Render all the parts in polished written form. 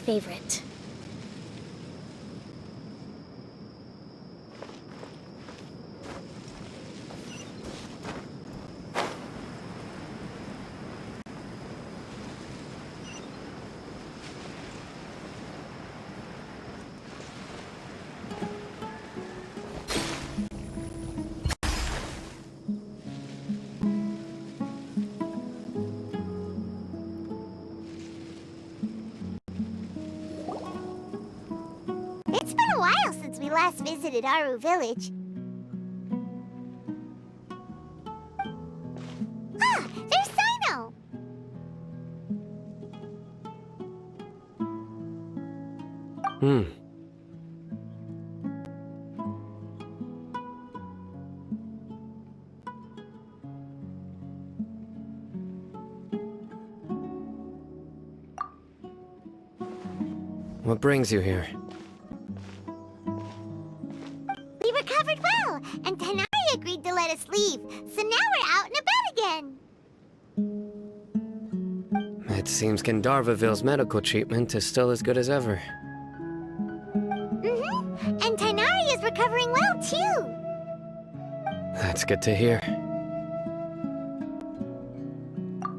favorite. It's been a while since we last visited Aru Village. Ah, there's Sino! What brings you here? We recovered well, and Tanari agreed to let us leave, so now we're out and about again. It seems Gandharvaville's medical treatment is still as good as ever. And Tanari is recovering well, too. That's good to hear.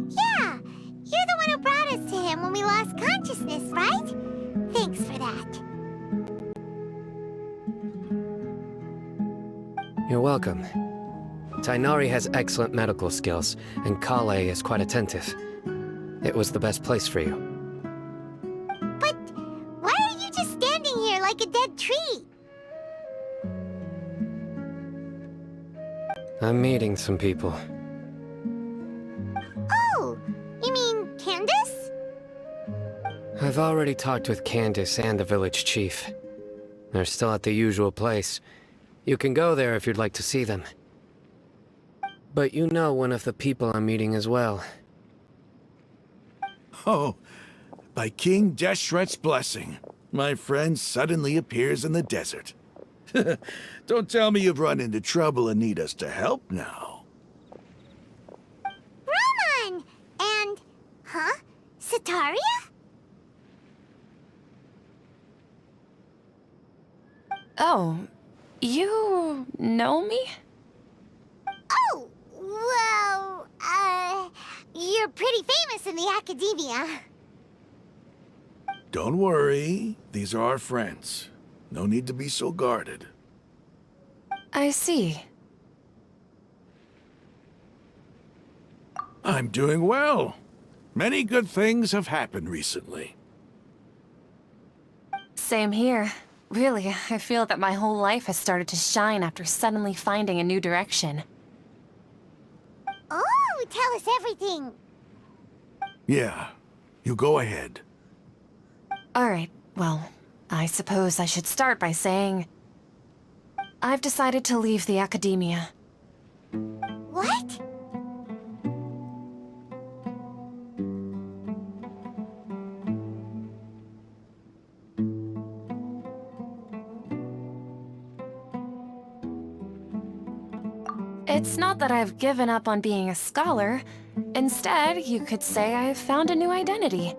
Yeah, you're the one who brought us to him when we lost consciousness, right? Thanks for that. You're welcome. Tainari has excellent medical skills, and Kale is quite attentive. It was the best place for you. But why are you just standing here like a dead tree? I'm meeting some people. Oh, you mean Candace? I've already talked with Candace and the village chief. They're still at the usual place. You can go there if you'd like to see them. But you know one of the people I'm meeting as well. Oh, by King Deshret's blessing, my friend suddenly appears in the desert. Don't tell me you've run into trouble and need us to help now. Roman! And... huh? Sataria? Oh, you know me? Oh, well, you're pretty famous in the academia. Don't worry, these are our friends. No need to be so guarded. I see. I'm doing well. Many good things have happened recently. Same here. Really, I feel that my whole life has started to shine after suddenly finding a new direction. Oh, tell us everything. Yeah, you go ahead. Alright, well, I suppose I should start by saying... I've decided to leave the academia. What? It's not that I've given up on being a scholar. Instead, you could say I've found a new identity.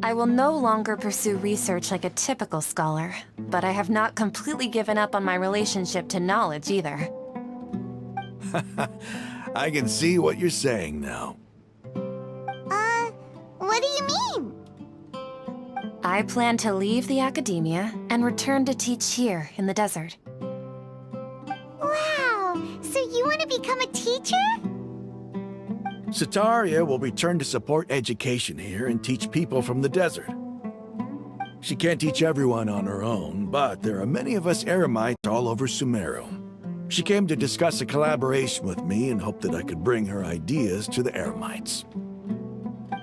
I will no longer pursue research like a typical scholar, but I have not completely given up on my relationship to knowledge either. I can see what you're saying now. What do you mean? I plan to leave the academia and return to teach here in the desert. Wow, so you want to become a teacher? Sataria will return to support education here and teach people from the desert. She can't teach everyone on her own, but there are many of us Eremites all over Sumeru. She came to discuss a collaboration with me and hoped that I could bring her ideas to the Eremites.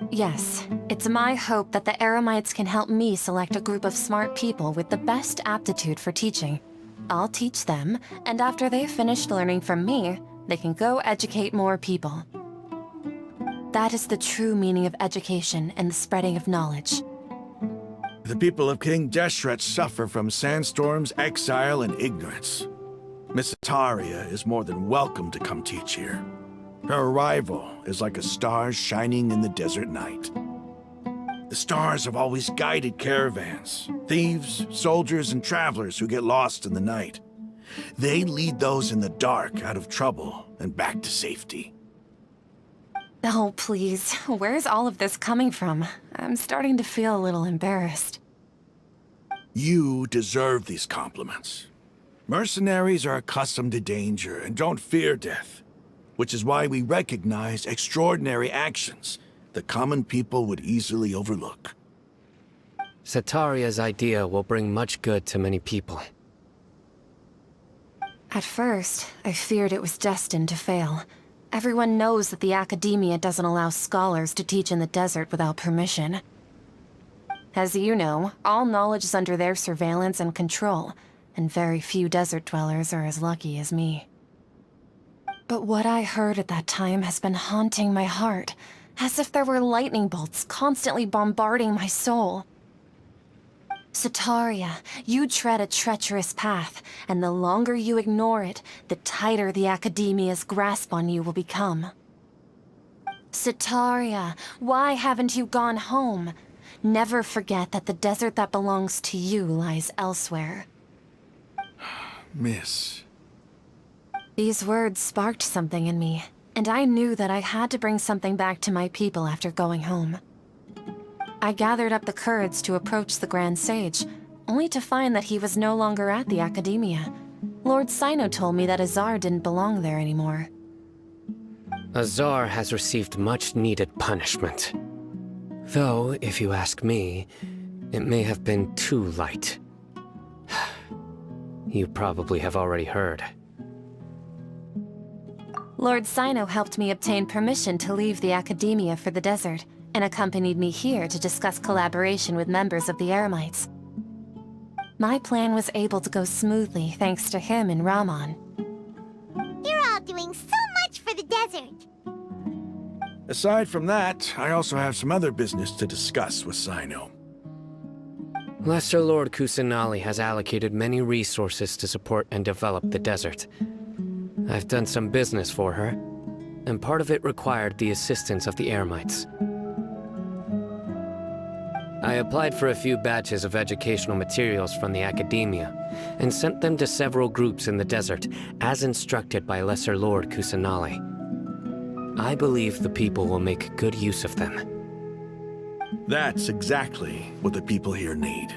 Yes, it's my hope that the Eremites can help me select a group of smart people with the best aptitude for teaching. I'll teach them, and after they've finished learning from me, they can go educate more people. That is the true meaning of education and the spreading of knowledge. The people of King Deshret suffer from sandstorms, exile, and ignorance. Miss Ataria is more than welcome to come teach here. Her arrival is like a star shining in the desert night. The stars have always guided caravans, thieves, soldiers, and travelers who get lost in the night. They lead those in the dark out of trouble and back to safety. Oh, please. Where's all of this coming from? I'm starting to feel a little embarrassed. You deserve these compliments. Mercenaries are accustomed to danger and don't fear death, which is why we recognize extraordinary actions that common people would easily overlook. Setaria's idea will bring much good to many people. At first, I feared it was destined to fail. Everyone knows that the Academia doesn't allow scholars to teach in the desert without permission. As you know, all knowledge is under their surveillance and control, and very few desert dwellers are as lucky as me. But what I heard at that time has been haunting my heart, as if there were lightning bolts constantly bombarding my soul. Setaria, you tread a treacherous path, and the longer you ignore it, the tighter the Academia's grasp on you will become. Setaria, why haven't you gone home? Never forget that the desert that belongs to you lies elsewhere. Miss. These words sparked something in me, and I knew that I had to bring something back to my people after going home. I gathered up the courage to approach the Grand Sage, only to find that he was no longer at the Academia. Lord Sino told me that Azar didn't belong there anymore. Azar has received much-needed punishment. Though, if you ask me, it may have been too light. You probably have already heard. Lord Sino helped me obtain permission to leave the Academia for the desert, and accompanied me here to discuss collaboration with members of the Eremites. My plan was able to go smoothly thanks to him and Rahman. You're all doing so much for the desert. Aside from that, I also have some other business to discuss with Sino. Lesser Lord Kusanali has allocated many resources to support and develop the desert. I've done some business for her, and part of it required the assistance of the Eremites. I applied for a few batches of educational materials from the Academia, and sent them to several groups in the desert, as instructed by Lesser Lord Kusanali. I believe the people will make good use of them. That's exactly what the people here need.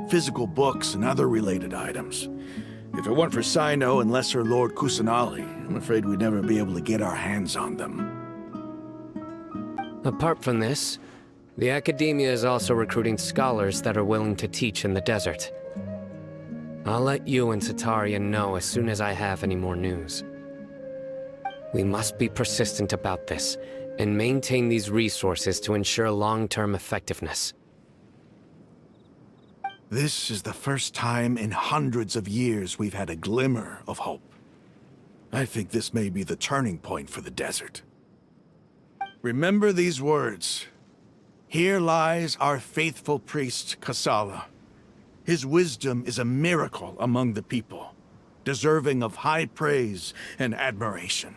Physical books and other related items. If it weren't for Sino and Lesser Lord Kusanali, I'm afraid we'd never be able to get our hands on them. Apart from this, the Academia is also recruiting scholars that are willing to teach in the desert. I'll let you and Setaria know as soon as I have any more news. We must be persistent about this, and maintain these resources to ensure long-term effectiveness. This is the first time in hundreds of years we've had a glimmer of hope. I think this may be the turning point for the desert. Remember these words. Here lies our faithful priest, Kasala. His wisdom is a miracle among the people, deserving of high praise and admiration.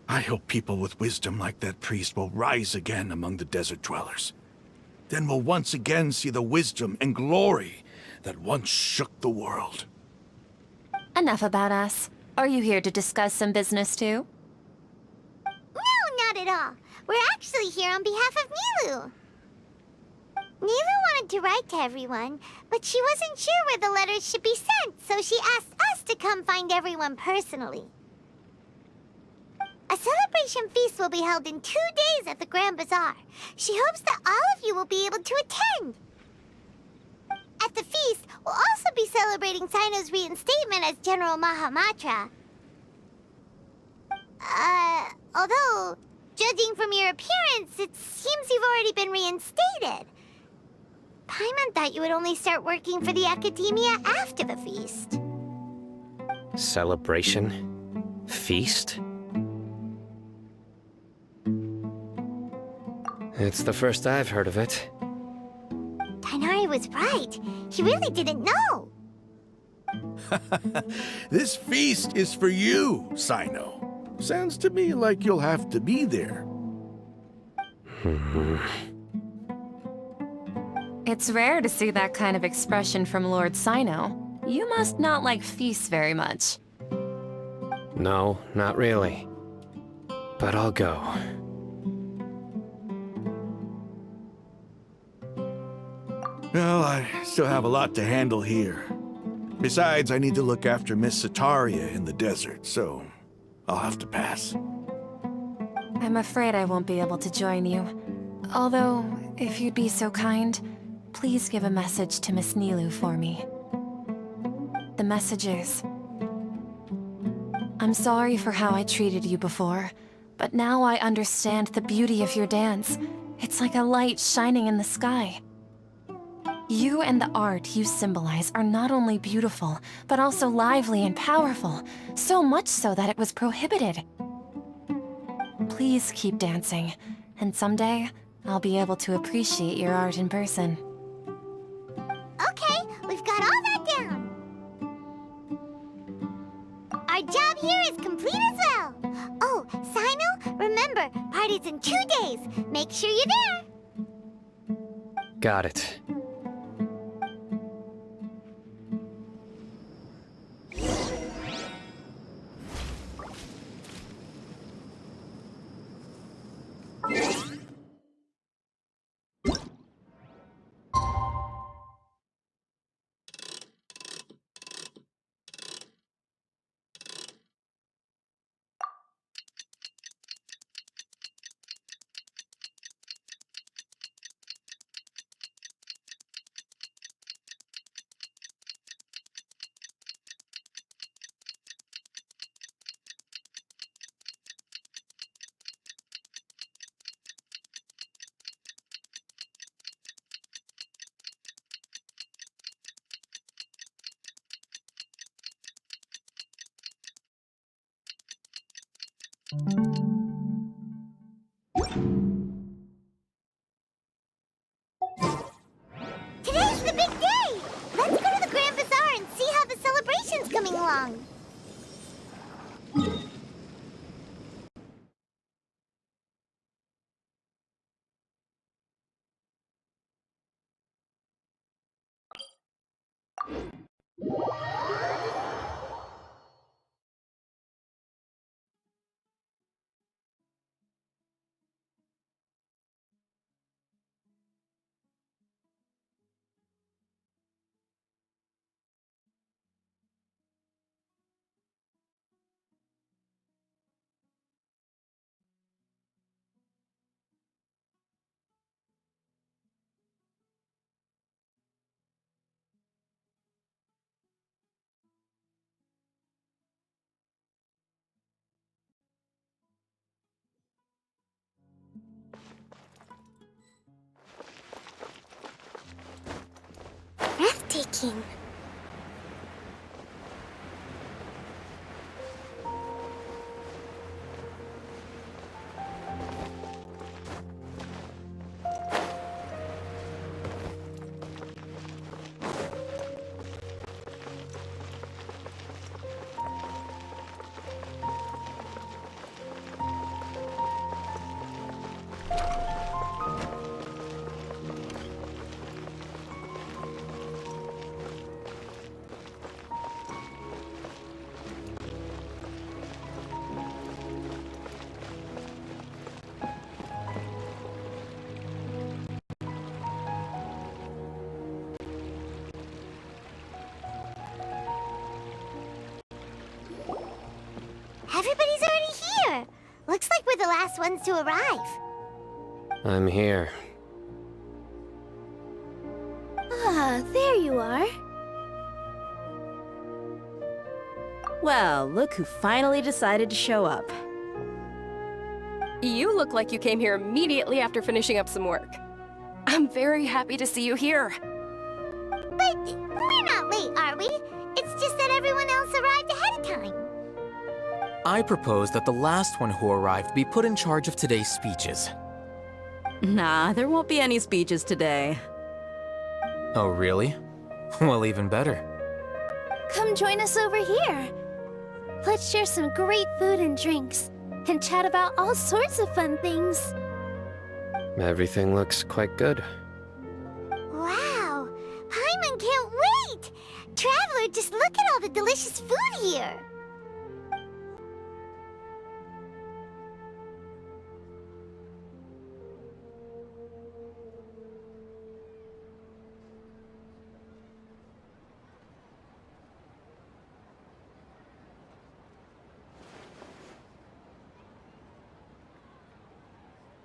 I hope people with wisdom like that priest will rise again among the desert dwellers. Then we'll once again see the wisdom and glory that once shook the world. Enough about us. Are you here to discuss some business too? No, not at all. We're actually here on behalf of Nilu. Nilu wanted to write to everyone, but she wasn't sure where the letters should be sent, so she asked us to come find everyone personally. A celebration feast will be held in 2 days at the Grand Bazaar. She hopes that all of you will be able to attend. At the feast, we'll also be celebrating Sino's reinstatement as General Mahamatra. Although, judging from your appearance, it seems you've already been reinstated. Paimon thought you would only start working for the Academia after the feast. Celebration? Feast? It's the first I've heard of it. Tighnari was right. He really didn't know. This feast is for you, Sino. Sounds to me like you'll have to be there. It's rare to see that kind of expression from Lord Sino. You must not like feasts very much. No, not really. But I'll go. Well, I still have a lot to handle here. Besides, I need to look after Miss Sataria in the desert, so I'll have to pass. I'm afraid I won't be able to join you. Although, if you'd be so kind, please give a message to Miss Nilu for me. The message is... I'm sorry for how I treated you before, but now I understand the beauty of your dance. It's like a light shining in the sky. You and the art you symbolize are not only beautiful, but also lively and powerful, so much so that it was prohibited. Please keep dancing, and someday, I'll be able to appreciate your art in person. Okay, we've got all that down. Our job here is complete as well. Oh, Sino, remember, party's in 2 days. Make sure you're there. Got it. Today's the big day! Let's go to the Grand Bazaar and see how the celebration's coming along. Breathtaking. Everybody's already here. Looks like we're the last ones to arrive. I'm here. Ah, there you are. Well, look who finally decided to show up. You look like you came here immediately after finishing up some work. I'm very happy to see you here. But we're not late, are we? It's just that everyone else arrived ahead of time. I propose that the last one who arrived be put in charge of today's speeches. Nah, there won't be any speeches today. Oh, really? Well, even better. Come join us over here. Let's share some great food and drinks, and chat about all sorts of fun things. Everything looks quite good. Wow! Lord, just look at all the delicious food here!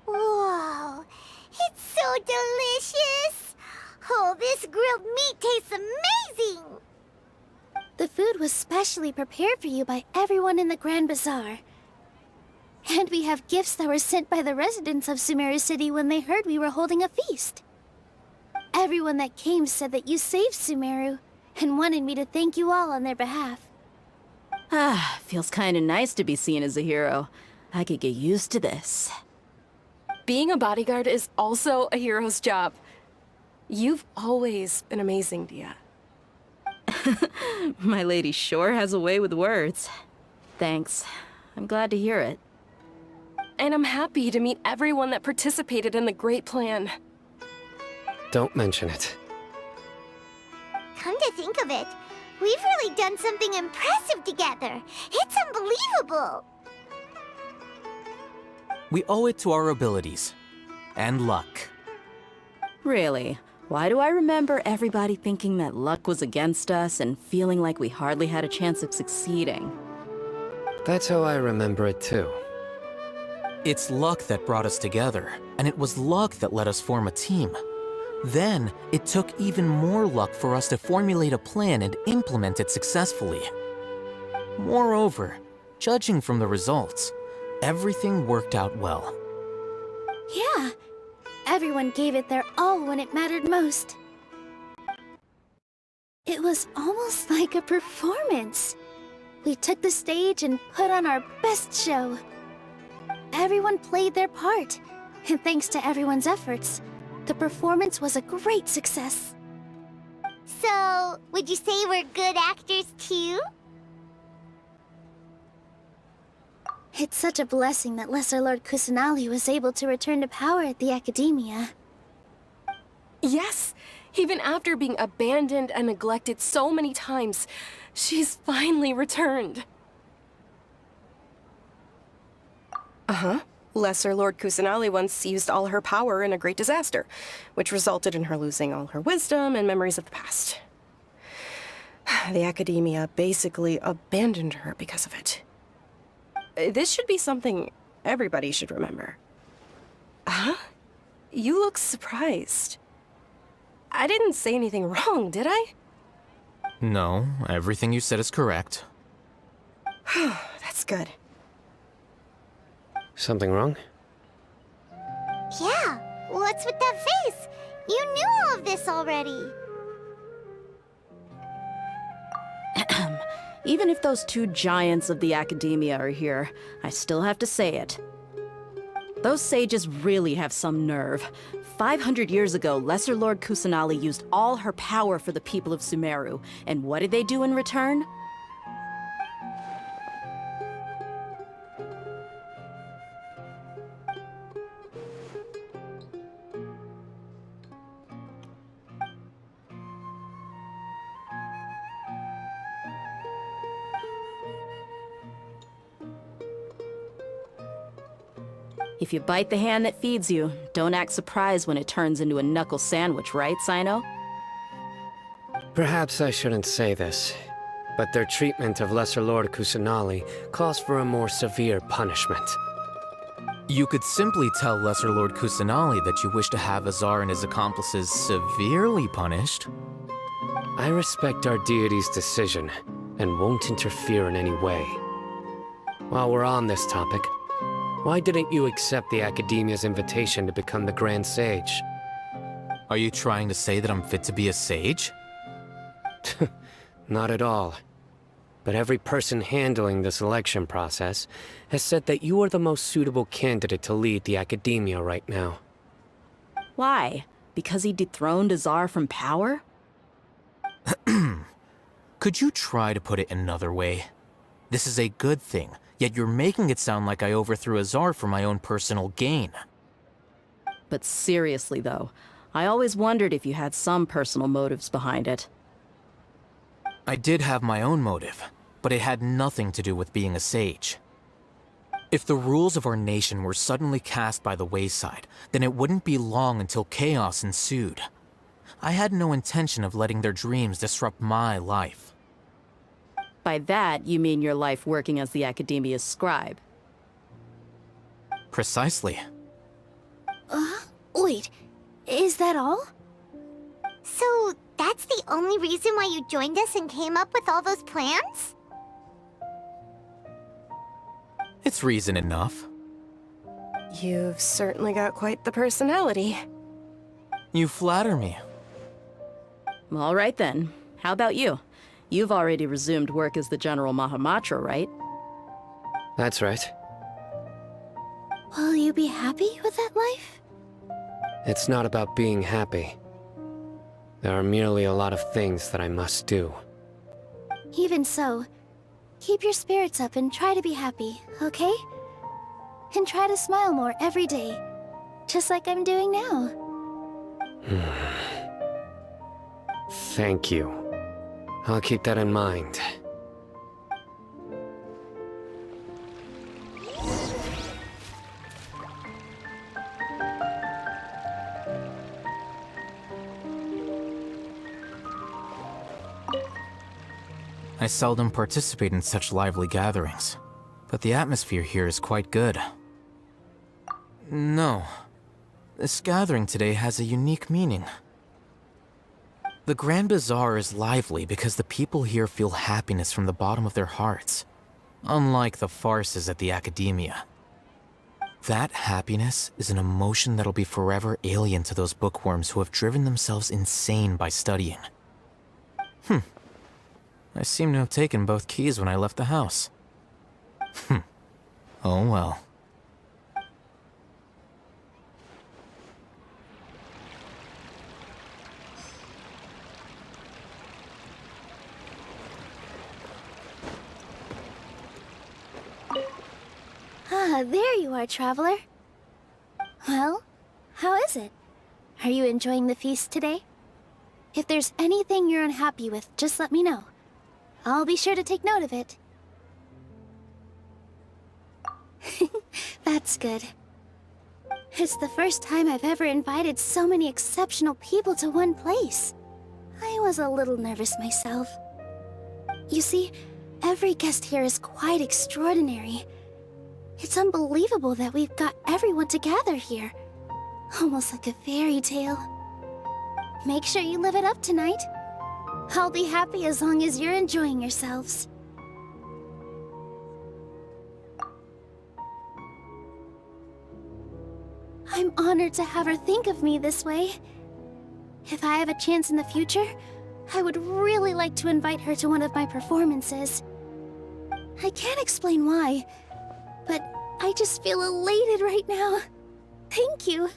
Whoa, it's so delicious! Oh, this grilled meat tastes amazing! The food was specially prepared for you by everyone in the Grand Bazaar. And we have gifts that were sent by the residents of Sumeru City when they heard we were holding a feast. Everyone that came said that you saved Sumeru, and wanted me to thank you all on their behalf. Ah, feels kinda nice to be seen as a hero. I could get used to this. Being a bodyguard is also a hero's job. You've always been amazing, Dia. My lady sure has a way with words. Thanks. I'm glad to hear it. And I'm happy to meet everyone that participated in the great plan. Don't mention it. Come to think of it, we've really done something impressive together. It's unbelievable! We owe it to our abilities. And luck. Really? Why do I remember everybody thinking that luck was against us and feeling like we hardly had a chance of succeeding? That's how I remember it too. It's luck that brought us together, and it was luck that let us form a team. Then, it took even more luck for us to formulate a plan and implement it successfully. Moreover, judging from the results, everything worked out well. Yeah, everyone gave it their all when it mattered most. It was almost like a performance. We took the stage and put on our best show. Everyone played their part, and thanks to everyone's efforts, the performance was a great success. So, would you say we're good actors too? It's such a blessing that Lesser Lord Kusanali was able to return to power at the Academia. Yes, even after being abandoned and neglected so many times, she's finally returned. Lesser Lord Kusanali once used all her power in a great disaster, which resulted in her losing all her wisdom and memories of the past. The Academia basically abandoned her because of it. This should be something everybody should remember. Huh? You look surprised. I didn't say anything wrong, did I? No, everything you said is correct. That's good. Something wrong? Yeah, what's with that face? You knew all of this already. Even if those two giants of the Academia are here, I still have to say it. Those sages really have some nerve. 500 years ago, Lesser Lord Kusanali used all her power for the people of Sumeru, and what did they do in return? If you bite the hand that feeds you, don't act surprised when it turns into a knuckle sandwich, right, Sino? Perhaps I shouldn't say this, but their treatment of Lesser Lord Kusanali calls for a more severe punishment. You could simply tell Lesser Lord Kusanali that you wish to have Azar and his accomplices severely punished. I respect our deity's decision, and won't interfere in any way. While we're on this topic, why didn't you accept the Academia's invitation to become the Grand Sage? Are you trying to say that I'm fit to be a sage? Not at all. But every person handling the selection process has said that you are the most suitable candidate to lead the Academia right now. Why? Because he dethroned Azar from power? Could you try to put it another way? This is a good thing, yet you're making it sound like I overthrew Azar for my own personal gain. But seriously, though, I always wondered if you had some personal motives behind it. I did have my own motive, but it had nothing to do with being a sage. If the rules of our nation were suddenly cast by the wayside, then it wouldn't be long until chaos ensued. I had no intention of letting their dreams disrupt my life. By that, you mean your life working as the Academia's scribe. Precisely. Wait, is that all? So, that's the only reason why you joined us and came up with all those plans? It's reason enough. You've certainly got quite the personality. You flatter me. All right then. How about you? You've already resumed work as the General Mahamatra, right? That's right. Will you be happy with that life? It's not about being happy. There are merely a lot of things that I must do. Even so, keep your spirits up and try to be happy, okay? And try to smile more every day, just like I'm doing now. Thank you. I'll keep that in mind. I seldom participate in such lively gatherings, but the atmosphere here is quite good. No, this gathering today has a unique meaning. The Grand Bazaar is lively because the people here feel happiness from the bottom of their hearts, unlike the farces at the Academia. That happiness is an emotion that'll be forever alien to those bookworms who have driven themselves insane by studying. I seem to have taken both keys when I left the house. Oh well. Ah, there you are, traveler. Well, how is it? Are you enjoying the feast today? If there's anything you're unhappy with, just let me know. I'll be sure to take note of it. That's good. It's the first time I've ever invited so many exceptional people to one place. I was a little nervous myself. You see, every guest here is quite extraordinary. It's unbelievable that we've got everyone together here. Almost like a fairy tale. Make sure you live it up tonight. I'll be happy as long as you're enjoying yourselves. I'm honored to have her think of me this way. If I have a chance in the future, I would really like to invite her to one of my performances. I can't explain why, but I just feel elated right now. Thank you.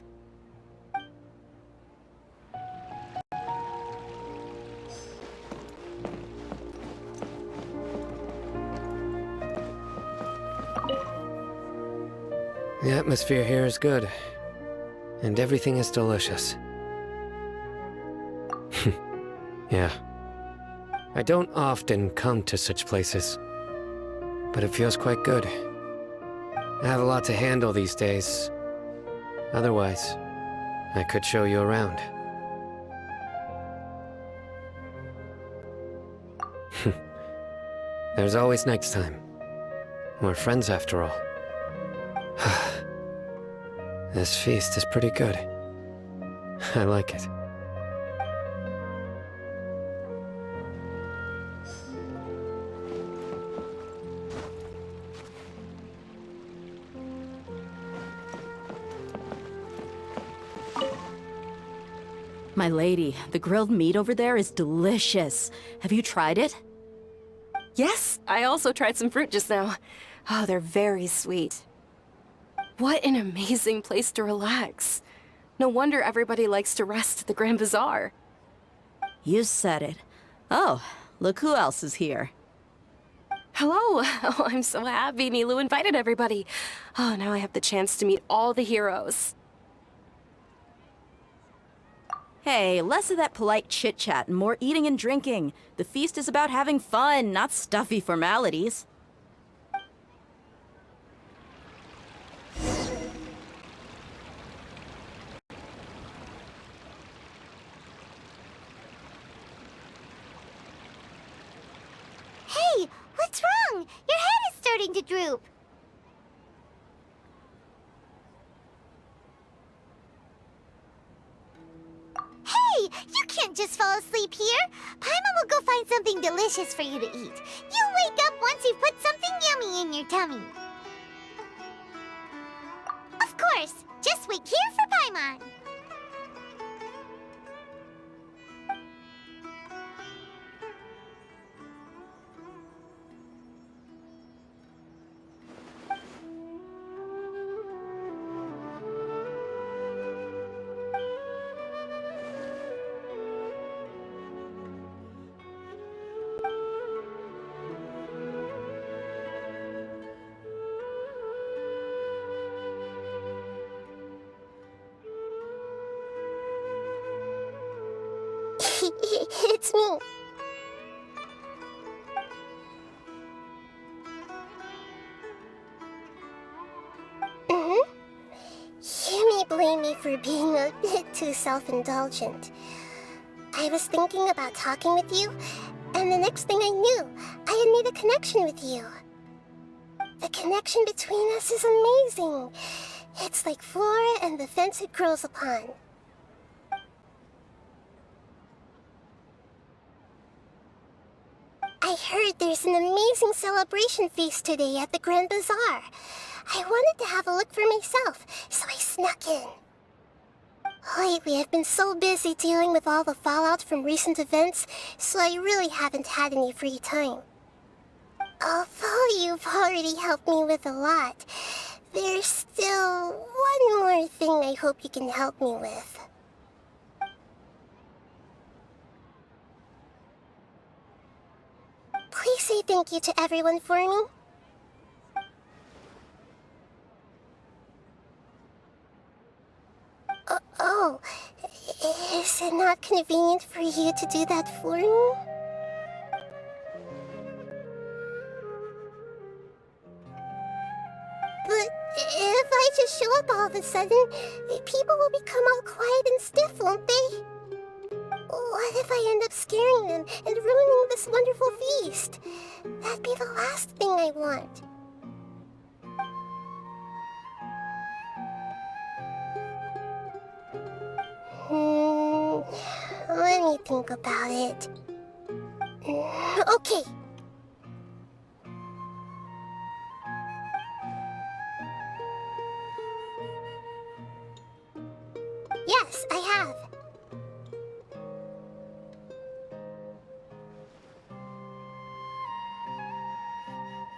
The atmosphere here is good, and everything is delicious. Yeah. I don't often come to such places, but it feels quite good. I have a lot to handle these days. Otherwise, I could show you around. There's always next time. We're friends after all. This feast is pretty good. I like it. My lady, the grilled meat over there is delicious. Have you tried it? Yes, I also tried some fruit just now. Oh, they're very sweet. What an amazing place to relax. No wonder everybody likes to rest at the Grand Bazaar. You said it. Oh, look who else is here. Hello. Oh, I'm so happy Nilu invited everybody. Oh, now I have the chance to meet all the heroes. Hey, less of that polite chit-chat and more eating and drinking. The feast is about having fun, not stuffy formalities. Hey, what's wrong? Your head is starting to droop. Hey, you can't just fall asleep here. Paimon will go find something delicious for you to eat. You wake up once you've put something yummy in your tummy. Of course, just wait here for Paimon. It's me. You may blame me for being a bit too self-indulgent. I was thinking about talking with you, and the next thing I knew, I had made a connection with you. The connection between us is amazing. It's like flora and the fence it grows upon. I heard there's an amazing celebration feast today at the Grand Bazaar. I wanted to have a look for myself, so I snuck in. Lately, I've been so busy dealing with all the fallout from recent events, so I really haven't had any free time. Although you've already helped me with a lot, there's still one more thing I hope you can help me with. Please say thank you to everyone for me. Oh, is it not convenient for you to do that for me? But if I just show up all of a sudden, people will become all quiet and stiff, won't they? What if I end up scaring them and ruining this wonderful feast? That'd be the last thing I want. Let me think about it. Okay. Yes, I have.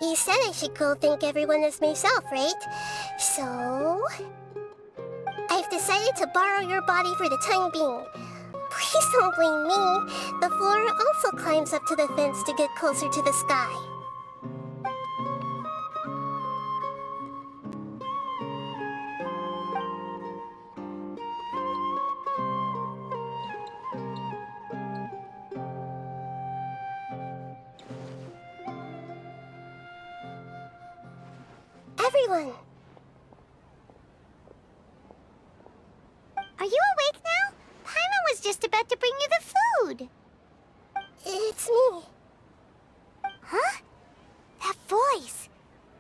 You said I should go thank everyone as myself, right? So... I've decided to borrow your body for the time being. Please don't blame me. The flora also climbs up to the fence to get closer to the sky. Everyone! Are you awake now? Paimon was just about to bring you the food. It's me. Huh? That voice.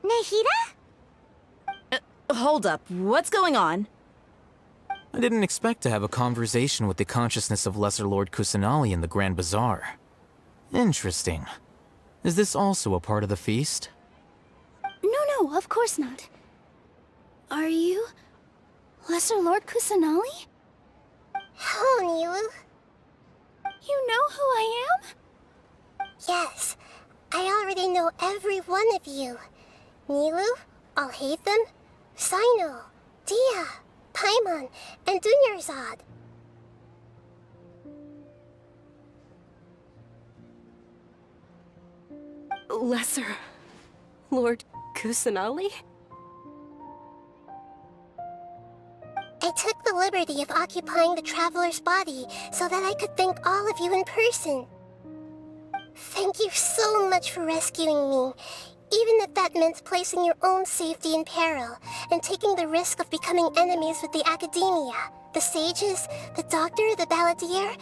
Nahida? Hold up, what's going on? I didn't expect to have a conversation with the consciousness of Lesser Lord Kusanali in the Grand Bazaar. Interesting. Is this also a part of the feast? No, of course not. Are you... Lesser Lord Kusanali? Hello, Nilu. You know who I am? Yes, I already know every one of you. Nilu, Alhaitham, Sino, Dia, Paimon, and Dunyarzad. Lesser Lord Kusanali? I took the the liberty of occupying the traveler's body so that I could thank all of you in person. Thank you so much for rescuing me, even if that meant placing your own safety in peril and taking the risk of becoming enemies with the academia, the sages, the doctor, the balladeer,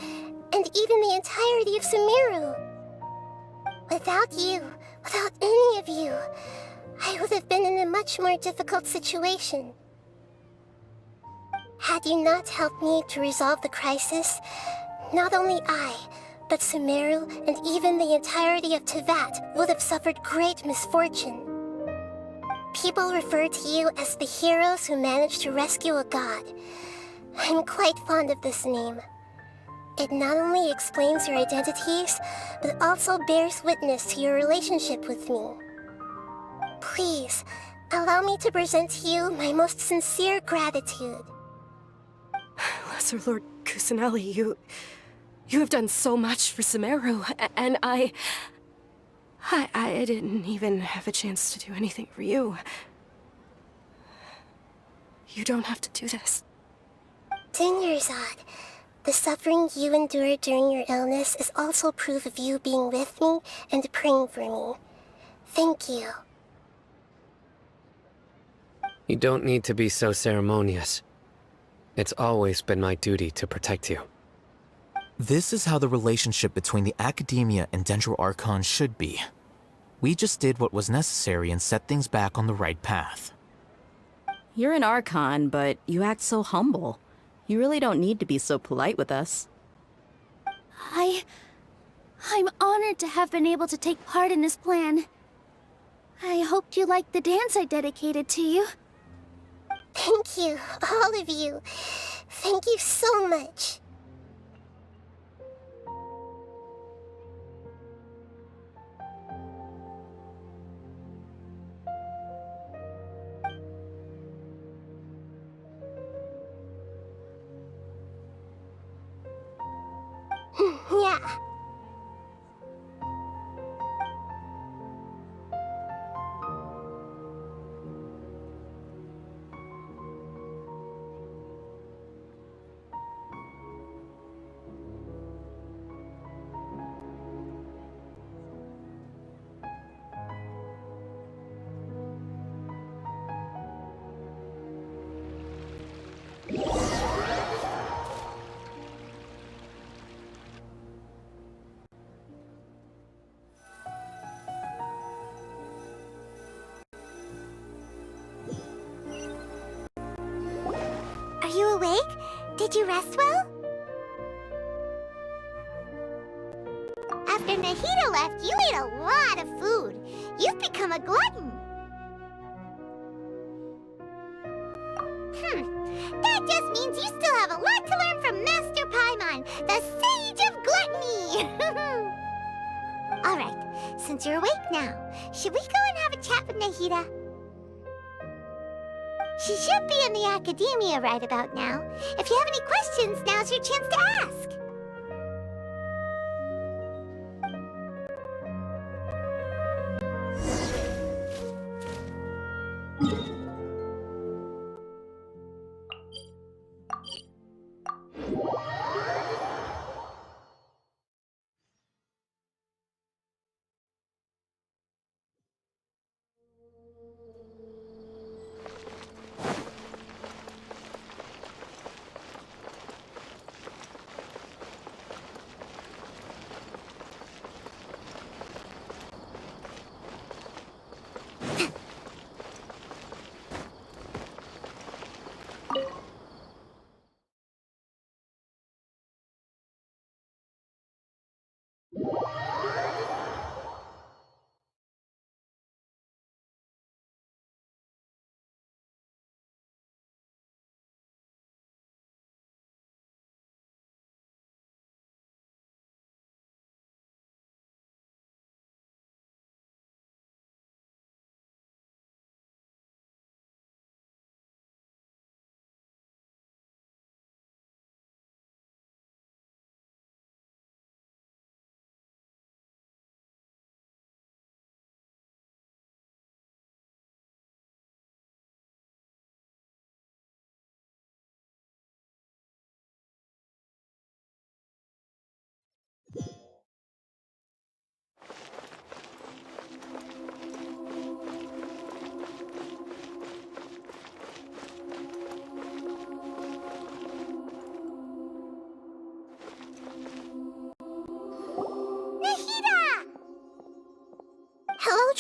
and even the entirety of Sumeru. Without you, without any of you, I would have been in a much more difficult situation. Had you not helped me to resolve the crisis, not only I, but Sumeru and even the entirety of Teyvat would have suffered great misfortune. People refer to you as the heroes who managed to rescue a god. I'm quite fond of this name. It not only explains your identities, but also bears witness to your relationship with me. Please, allow me to present to you my most sincere gratitude. Lesser Lord Kusanali, you have done so much for Sumeru, and I didn't even have a chance to do anything for you. You don't have to do this. Dinyarzad, the suffering you endured during your illness is also proof of you being with me and praying for me. Thank you. You don't need to be so ceremonious. It's always been my duty to protect you. This is how the relationship between the Academia and Dendro Archon should be. We just did what was necessary and set things back on the right path. You're an Archon, but you act so humble. You really don't need to be so polite with us. I'm honored to have been able to take part in this plan. I hoped you liked the dance I dedicated to you. Thank you, all of you. Thank you so much. Yeah. Are you awake? Did you rest well? After Nahida left, you ate a lot of food. You've become a glutton. That just means you still have a lot to learn from Master Paimon, the Sage of Gluttony! Alright, since you're awake now, should we go and have a chat with Nahida? She should be in the Academia right about now. If you have any questions, now's your chance to ask.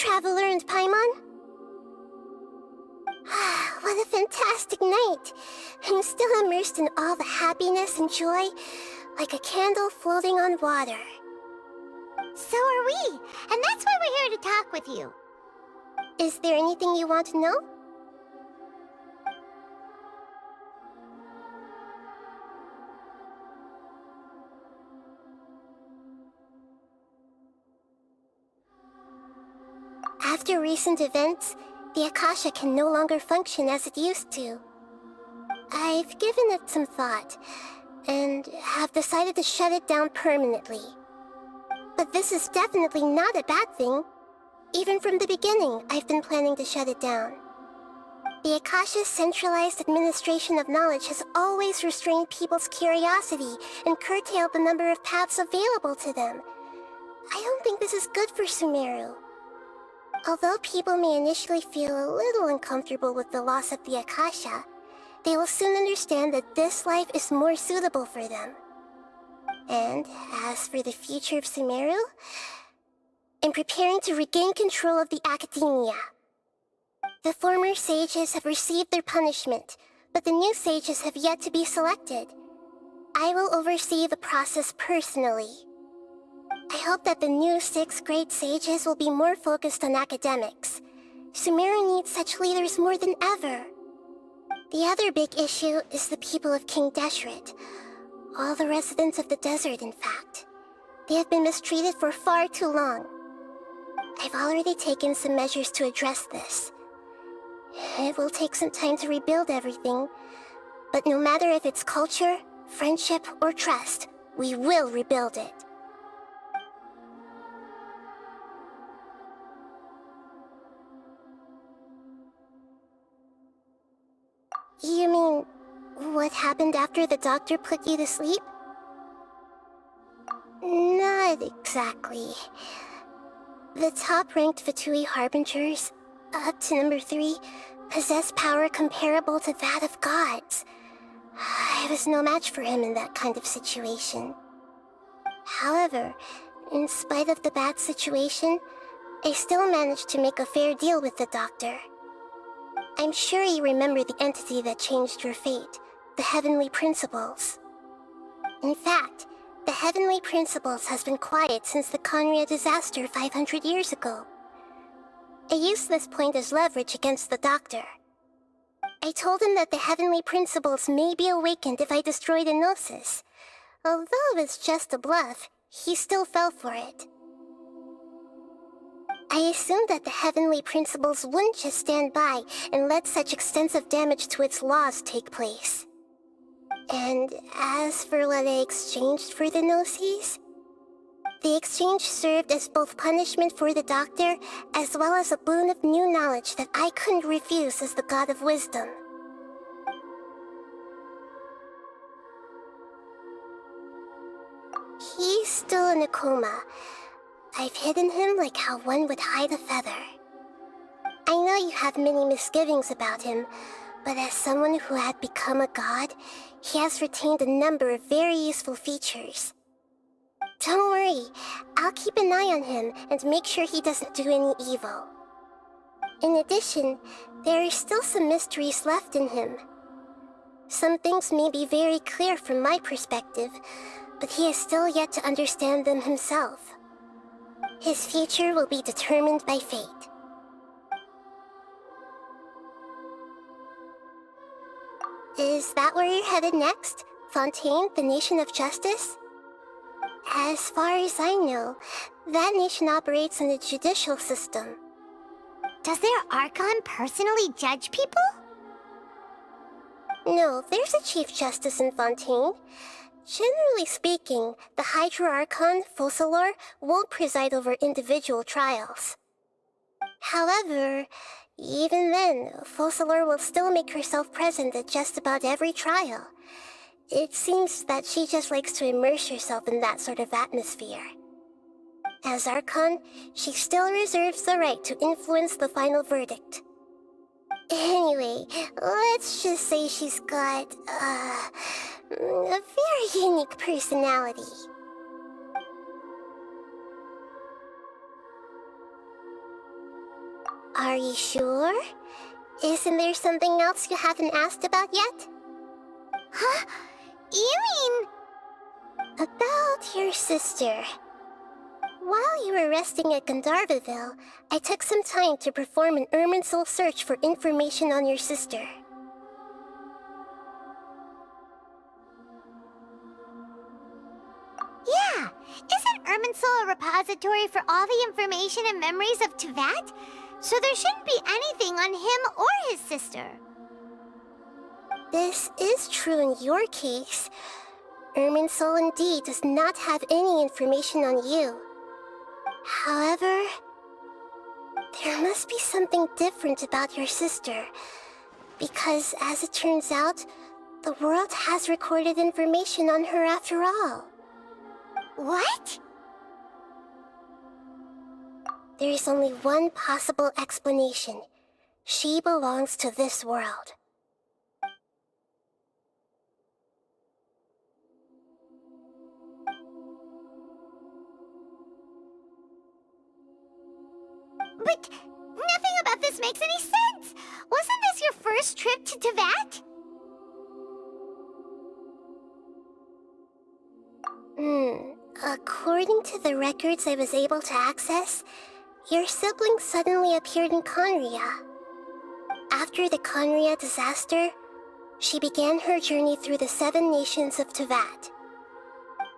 Traveler and Paimon? What a fantastic night! I'm still immersed in all the happiness and joy, like a candle floating on water. So are we, and that's why we're here to talk with you. Is there anything you want to know? After recent events, the Akasha can no longer function as it used to. I've given it some thought, and have decided to shut it down permanently. But this is definitely not a bad thing. Even from the beginning, I've been planning to shut it down. The Akasha's centralized administration of knowledge has always restrained people's curiosity and curtailed the number of paths available to them. I don't think this is good for Sumeru. Although people may initially feel a little uncomfortable with the loss of the Akasha, they will soon understand that this life is more suitable for them. And as for the future of Sumeru, I'm preparing to regain control of the academia. The former sages have received their punishment, but the new sages have yet to be selected. I will oversee the process personally. I hope that the new 6th grade sages will be more focused on academics. Sumeru needs such leaders more than ever. The other big issue is the people of King Deshret. All the residents of the desert, in fact. They have been mistreated for far too long. I've already taken some measures to address this. It will take some time to rebuild everything, but no matter if it's culture, friendship, or trust, we will rebuild it. You mean, what happened after the doctor put you to sleep? Not exactly. The top-ranked Fatui Harbingers, up to number 3, possess power comparable to that of gods. I was no match for him in that kind of situation. However, in spite of the bad situation, I still managed to make a fair deal with the doctor. I'm sure you remember the entity that changed your fate, the Heavenly Principles. In fact, the Heavenly Principles has been quiet since the Conria disaster 500 years ago. I used this point as leverage against the doctor. I told him that the Heavenly Principles may be awakened if I destroy the Gnosis. Although it's just a bluff, he still fell for it. I assumed that the Heavenly Principles wouldn't just stand by and let such extensive damage to its laws take place. And as for what I exchanged for the Gnosis, the exchange served as both punishment for the doctor, as well as a boon of new knowledge that I couldn't refuse as the God of Wisdom. He's still in a coma. I've hidden him like how one would hide a feather. I know you have many misgivings about him, but as someone who had become a god, he has retained a number of very useful features. Don't worry, I'll keep an eye on him and make sure he doesn't do any evil. In addition, there are still some mysteries left in him. Some things may be very clear from my perspective, but he has still yet to understand them himself. His future will be determined by fate. Is that where you're headed next? Fontaine, the Nation of Justice? As far as I know, that nation operates in a judicial system. Does their Archon personally judge people? No, there's a Chief Justice in Fontaine. Generally speaking, the Hydra Archon, Focalor, won't preside over individual trials. However, even then, Focalor will still make herself present at just about every trial. It seems that she just likes to immerse herself in that sort of atmosphere. As Archon, she still reserves the right to influence the final verdict. Anyway, let's just say she's got, a very unique personality. Are you sure? Isn't there something else you haven't asked about yet? Huh? You mean... About your sister. While you were resting at Gandharvaville, I took some time to perform an Irminsul search for information on your sister. Yeah! Isn't Irminsul a repository for all the information and memories of Teyvat? So there shouldn't be anything on him or his sister. This is true in your case. Irminsul indeed does not have any information on you. However, there must be something different about your sister. Because, as it turns out, the world has recorded information on her after all. What? There is only one possible explanation. She belongs to this world. But nothing about this makes any sense! Wasn't this your first trip to Teyvat? According to the records I was able to access, your sibling suddenly appeared in Conria. After the Conria disaster, she began her journey through the 7 nations of Teyvat.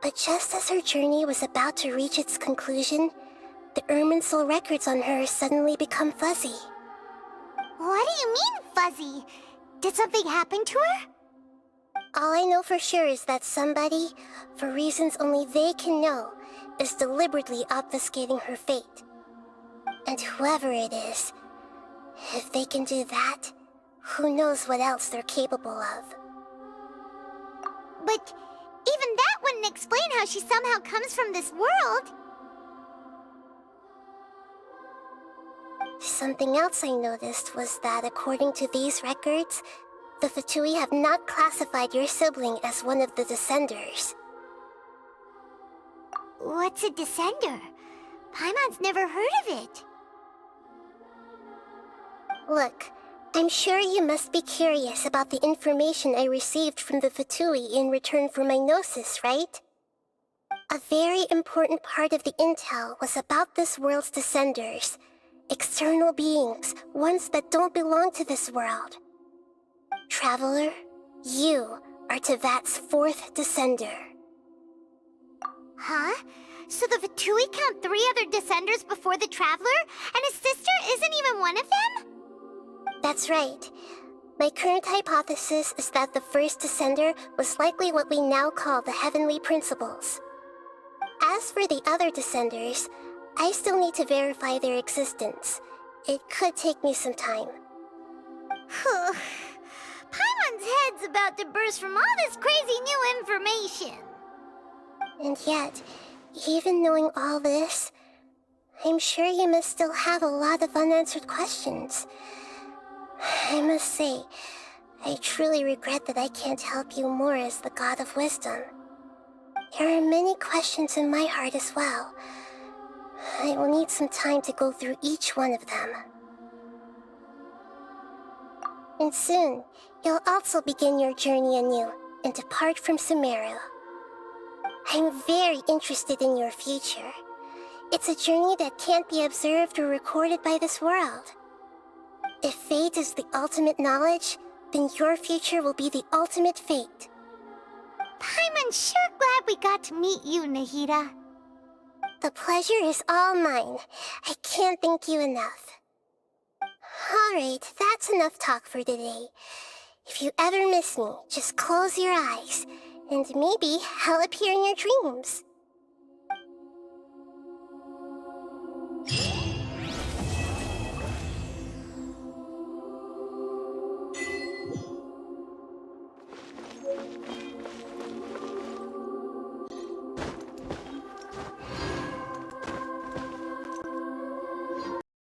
But just as her journey was about to reach its conclusion, the Irminsul records on her suddenly become fuzzy. What do you mean, fuzzy? Did something happen to her? All I know for sure is that somebody, for reasons only they can know, is deliberately obfuscating her fate. And whoever it is, if they can do that, who knows what else they're capable of. But even that wouldn't explain how she somehow comes from this world. Something else I noticed was that according to these records, the Fatui have not classified your sibling as one of the Descenders. What's a Descender? Paimon's never heard of it. Look, I'm sure you must be curious about the information I received from the Fatui in return for my gnosis, right? A very important part of the intel was about this world's Descenders. External beings, ones that don't belong to this world. Traveler, you are Teyvat's 4th Descender. Huh? So the Fatui count 3 other Descenders before the Traveler, and his sister isn't even one of them? That's right. My current hypothesis is that the first Descender was likely what we now call the Heavenly Principles. As for the other Descenders, I still need to verify their existence. It could take me some time. Paimon's head's about to burst from all this crazy new information. And yet, even knowing all this, I'm sure you must still have a lot of unanswered questions. I must say, I truly regret that I can't help you more as the God of Wisdom. There are many questions in my heart as well. I will need some time to go through each one of them. And soon, you'll also begin your journey anew and depart from Sumeru. I'm very interested in your future. It's a journey that can't be observed or recorded by this world. If fate is the ultimate knowledge, then your future will be the ultimate fate. Paimon's sure glad we got to meet you, Nahida. The pleasure is all mine. I can't thank you enough. Alright, that's enough talk for today. If you ever miss me, just close your eyes, and maybe I'll appear in your dreams.